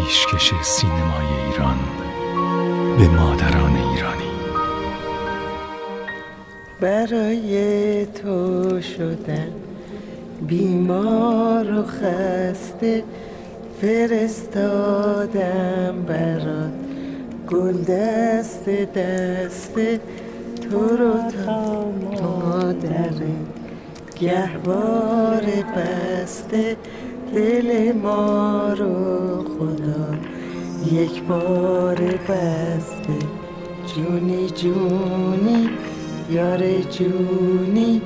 پیشکش سینمای ایران به مادران ایرانی. برای تو شدن بیمار و خسته، فرستادم برات گل دست دسته، تو رو تا مادرت گهوار بسته، دل ما رو خدا یک بار بسته، جونی جونی یار جونی،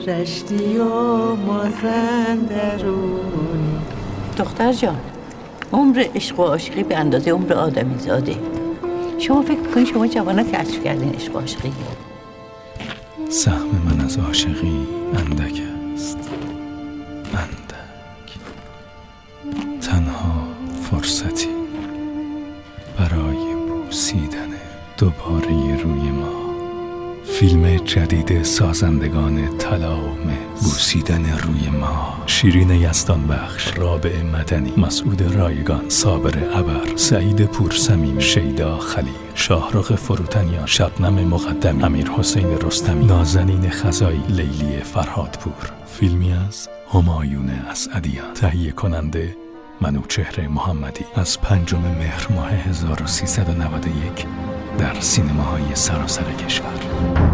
رشتی و مازندرونی. دختر جان، عمر عشق و عاشقی به اندازه عمر آدمی زاده. شما فکر کنید شما جوانا کشف کردین عشق و عاشقی؟ سهم من از عاشقی اندک است، اندک. تنها فرصتی برای بوسیدن دوباره روی ما. فیلم جدید سازندگان تلاوم، بوسیدن روی ما. شیرین یزدانبخش، رابع مدنی، مسعود رایگان، صابر ابر، سعید پورصمیمی، شیدا خلیل، شاهرخ فروتنیان، شبنم مقدمی، امیر حسین رستمی، نازنین خزایی، لیلی فرهادپور. فیلمی از همایون اسعدیان. تهیه کننده منوچهر محمدی. از 5 مهر ماه 1391 در سینماهای سراسر کشور.